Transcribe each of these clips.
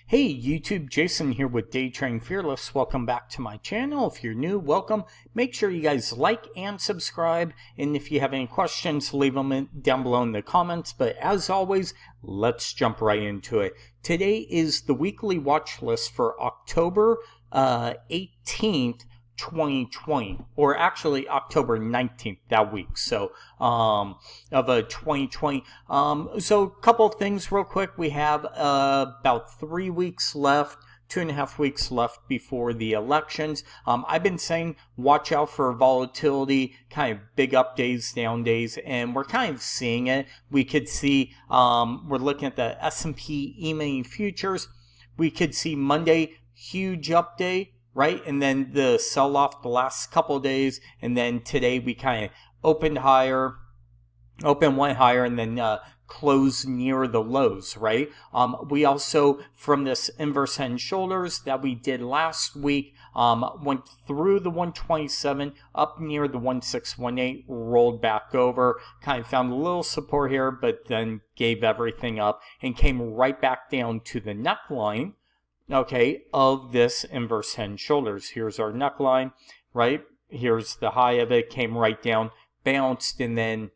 Hey YouTube, Jason here with DayTradingFearless. Welcome back to my channel. If you're new, welcome. Make sure you guys like and subscribe. And if you have any questions, leave them down below in the comments. But as always, let's jump right into it. Today is the weekly watch list for October 18th, 2020, or actually October 19th that week, so of 2020. So a couple of things real quick. We have about 3 weeks left, 2.5 weeks left before the elections. I've been saying watch out for volatility, kind of big up days, down days, and we're kind of seeing it. We could see, we're looking at the S&P E-mini futures. We could see Monday, huge up day, right? And then the sell-off the last couple of days, and then today we kind of opened higher, went higher, and then closed near the lows, right? We also, from this inverse head and shoulders that we did last week, went through the 127, up near the 1618, rolled back over, kind of found a little support here, but then gave everything up and came right back down to the neckline, okay, of this inverse head and shoulders. Here's our neckline, right? Here's the high of it, came right down, bounced, and then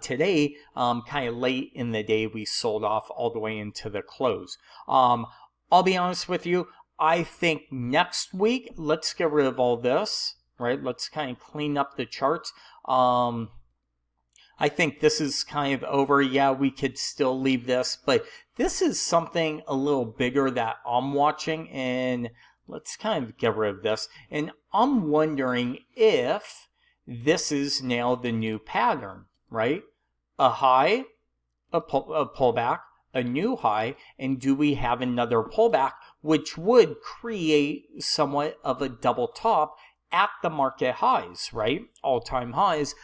today, kind of late in the day, we sold off all the way into the close. I'll be honest with you, I think next week, let's get rid of all this, right? Let's kind of clean up the charts. I think this is kind of over. Yeah, we could still leave this, but this is something a little bigger that I'm watching, and let's kind of get rid of this. And I'm wondering if this is now the new pattern, right? A high, a pullback, a new high, and do we have another pullback, which would create somewhat of a double top at the market highs, right? All-time highs.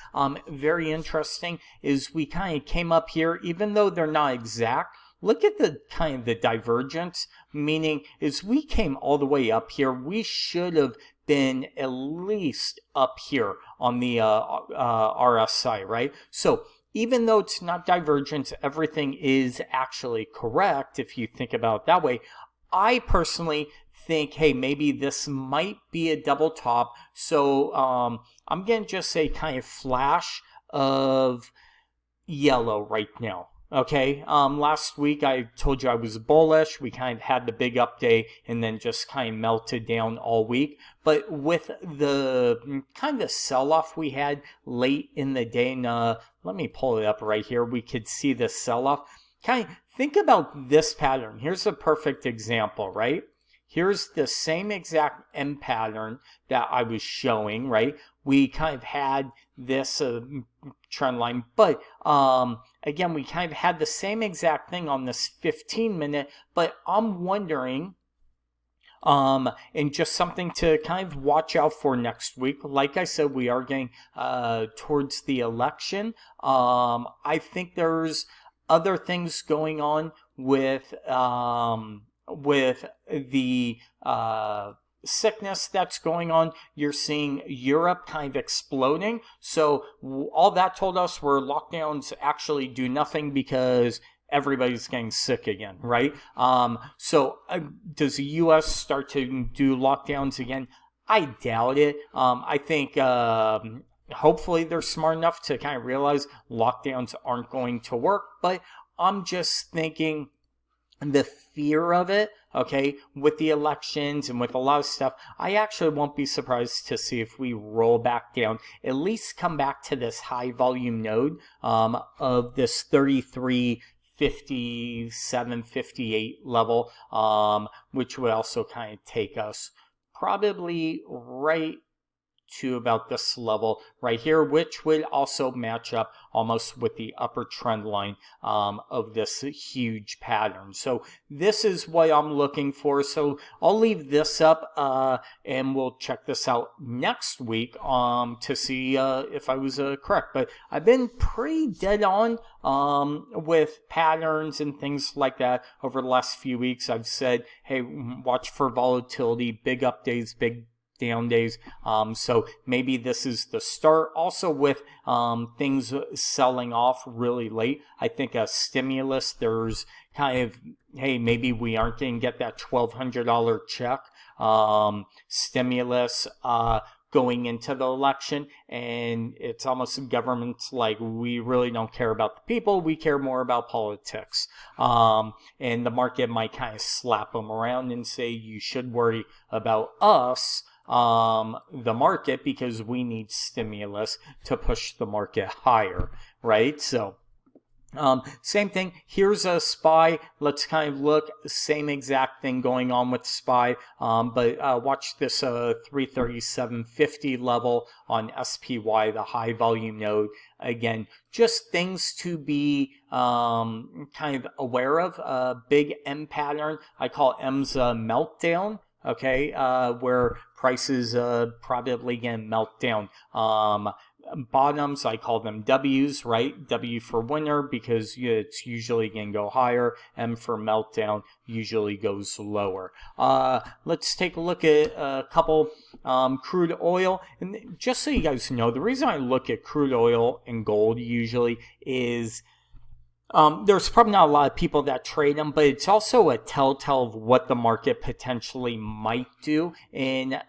Very interesting is we kind of came up here, even though they're not exact. Look at the kind of the divergence, meaning is we came all the way up here. We should have been at least up here on the RSI, right? So even though it's not divergence, everything is actually correct if you think about it that way. I personally think, hey, maybe this might be a double top. So I'm going to just say kind of flash of yellow right now. Okay, last week I told you I was bullish. We kind of had the big up day and then just kind of melted down all week. But with the kind of sell-off we had late in the day, and let me pull it up right here. We could see the sell-off. Kind of think about this pattern. Here's a perfect example, right? Here's the same exact M pattern that I was showing, right? We kind of had this trend line, but again, we kind of had the same exact thing on this 15-minute, but I'm wondering, and just something to kind of watch out for next week. Like I said, we are getting towards the election. I think there's other things going on with the sickness that's going on. You're seeing Europe kind of exploding. So all that told us were lockdowns actually do nothing because everybody's getting sick again, right? So does the U.S. start to do lockdowns again? I doubt it. I think hopefully they're smart enough to kind of realize lockdowns aren't going to work. But I'm just thinking the fear of it, okay, with the elections and with a lot of stuff, I actually won't be surprised to see if we roll back down, at least come back to this high volume node of this 33.57, 58 level, which would also kind of take us probably right to about this level right here, which would also match up almost with the upper trend line of this huge pattern. So this is what I'm looking for. So I'll leave this up and we'll check this out next week to see if I was correct. But I've been pretty dead on with patterns and things like that over the last few weeks. I've said, hey, watch for volatility, big up days, big down days. So maybe this is the start. Also with things selling off really late, I think a stimulus, there's kind of, hey, maybe we aren't going to get that $1,200 check. Stimulus going into the election, and it's almost government's like, we really don't care about the people, we care more about politics. And the market might kind of slap them around and say, you should worry about us, the market, because we need stimulus to push the market higher, right? So same thing. Here's a SPY. Let's kind of look. Same exact thing going on with SPY. But watch this 337.50 level on SPY, the high volume node. Again, just things to be kind of aware of. Big M pattern. I call M's a meltdown. Okay, where prices probably going to melt down. Bottoms, I call them W's, right? W for winner, because it's usually going to go higher. M for meltdown usually goes lower. Let's take a look at a couple. Crude oil. And just so you guys know, the reason I look at crude oil and gold usually is there's probably not a lot of people that trade them, but it's also a telltale of what the market potentially might do. And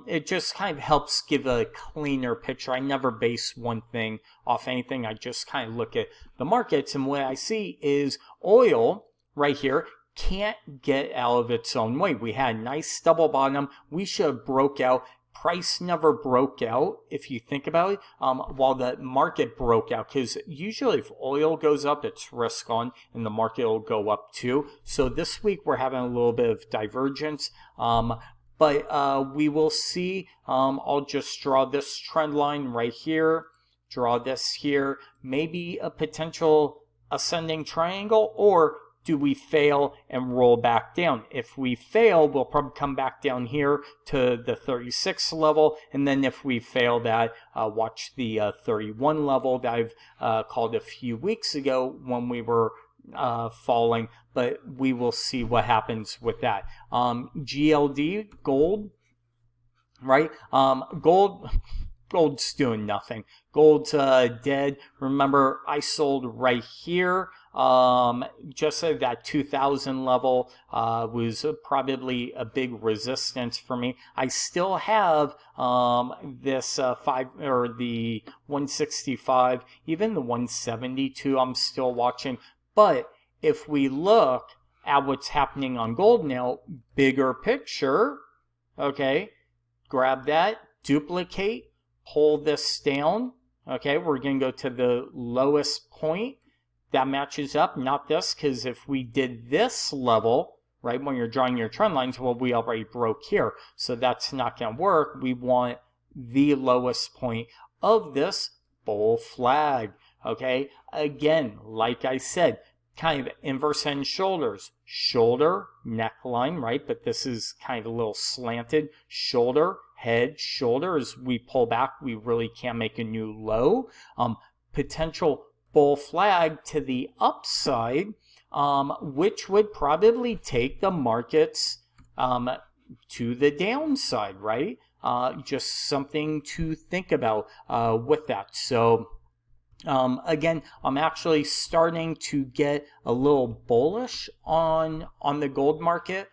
it just kind of helps give a cleaner picture. I never base one thing off anything. I just kind of look at the markets. And what I see is oil right here can't get out of its own way. We had a nice double bottom. We should have broke out. Price never broke out, if you think about it, while the market broke out, because usually if oil goes up, it's risk on, and the market will go up too. So this week we're having a little bit of divergence, but we will see. I'll just draw this trend line right here, draw this here, maybe a potential ascending triangle, or do we fail and roll back down? If we fail, we'll probably come back down here to the 36 level. And then if we fail that, watch the 31 level that I've called a few weeks ago when we were falling. But we will see what happens with that. GLD, gold, right? Gold's doing nothing. Gold's dead. Remember, I sold right here. Just at that 2000 level was probably a big resistance for me. I still have this 5 or the 165, even the 172. I'm still watching. But if we look at what's happening on gold now, bigger picture. Okay, grab that, duplicate, pull this down. Okay, we're going to go to the lowest point. That matches up, not this, because if we did this level, right, when you're drawing your trend lines, well, we already broke here. So that's not going to work. We want the lowest point of this bull flag. Okay, again, like I said, kind of inverse head and shoulders. Shoulder, neckline, right? But this is kind of a little slanted. Shoulder, head, shoulder. As we pull back, we really can't make a new low. Potential bull flag to the upside, which would probably take the markets to the downside, right? Just something to think about with that. So again, I'm actually starting to get a little bullish on the gold market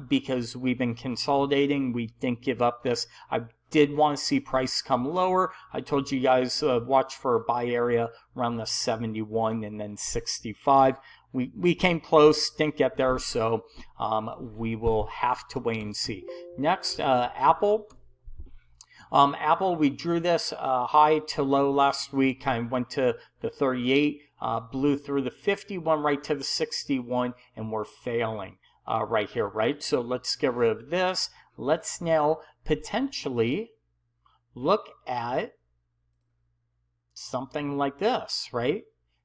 because we've been consolidating. We didn't give up this. I did want to see price come lower. I told you guys watch for a buy area around the 71 and then 65. We came close, didn't get there, so we will have to wait and see. Next, Apple. Apple, we drew this high to low last week, kind of went to the 38, blew through the 50, went right to the 61, and we're failing right here, right? So let's get rid of this. Let's now potentially look at something like this, right?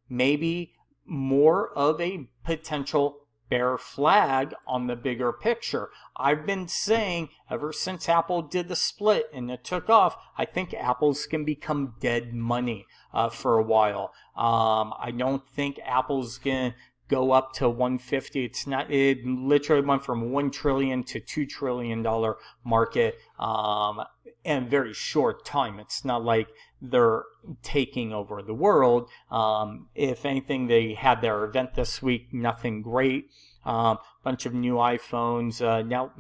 Maybe more of a potential bear flag on the bigger picture. I've been saying ever since Apple did the split and it took off, I think Apple's can become dead money for a while. I don't think Apple's going to go up to 150. It's not. It literally went from $1 trillion to $2 trillion market in a very short time. It's not like they're taking over the world. If anything, they had their event this week. Nothing great. Bunch of new iPhones. Now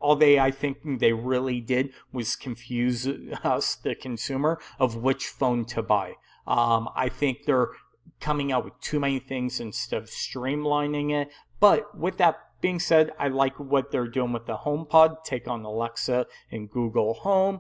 all I think they really did was confuse us, the consumer, of which phone to buy. I think they're coming out with too many things instead of streamlining it. But with that being said, I like what they're doing with the HomePod. Take on Alexa and Google Home.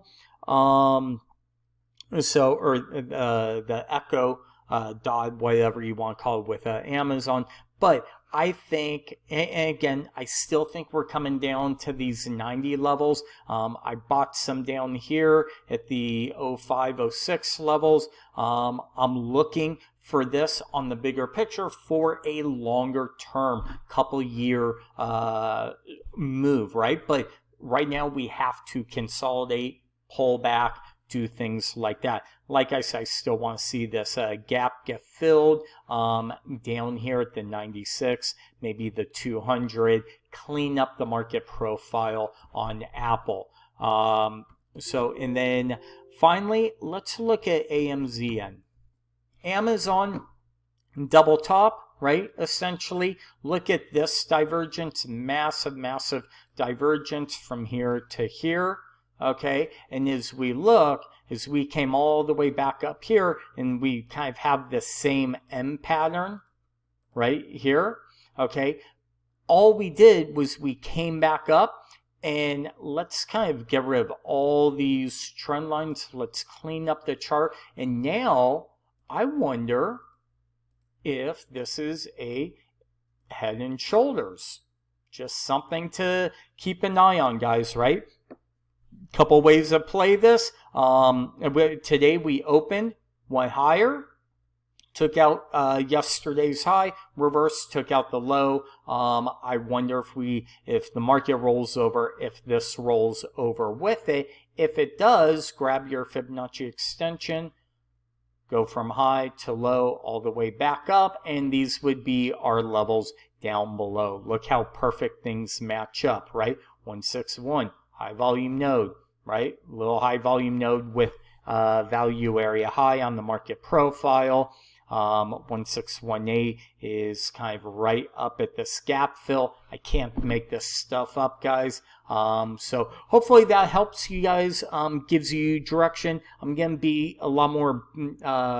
The Echo Dot, whatever you want to call it, with Amazon. But I think, and again, I still think we're coming down to these 90 levels. I bought some down here at the 05, 06 levels. I'm looking for this on the bigger picture for a longer term, couple year move, right? But right now we have to consolidate, pull back, do things like that. Like I said, I still want to see this gap get filled down here at the 96, maybe the 200, clean up the market profile on Apple. And then finally, let's look at AMZN. Amazon, double top, right? Essentially, look at this divergence, massive divergence from here to here. Okay, and as we came all the way back up here, and we kind of have the same M pattern right here. Okay, all we did was we came back up, and let's kind of get rid of all these trend lines. Let's clean up the chart, and now I wonder if this is a head and shoulders. Just something to keep an eye on, guys, right? Couple ways to play this. Today we opened, went higher, took out yesterday's high, reversed, took out the low. I wonder if the market rolls over, if this rolls over with it. If it does, grab your Fibonacci extension, go from high to low all the way back up, and these would be our levels down below. Look how perfect things match up, right? 161. High volume node, right? Little high volume node with value area high on the market profile. 1618 is kind of right up at this gap fill. I can't make this stuff up, guys. So hopefully that helps you guys, gives you direction. I'm going to be a lot more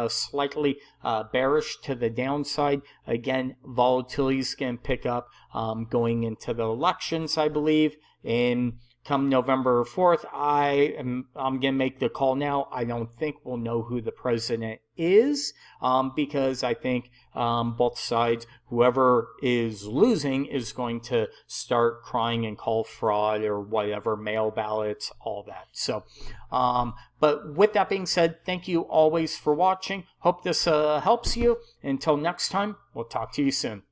slightly bearish to the downside. Again, volatility is going to pick up going into the elections, I believe. And come November 4th, I'm going to make the call now. I don't think we'll know who the president is because I think both sides, whoever is losing, is going to start crying and call fraud or whatever, mail ballots, all that. So, but with that being said, thank you always for watching. Hope this helps you. Until next time, we'll talk to you soon.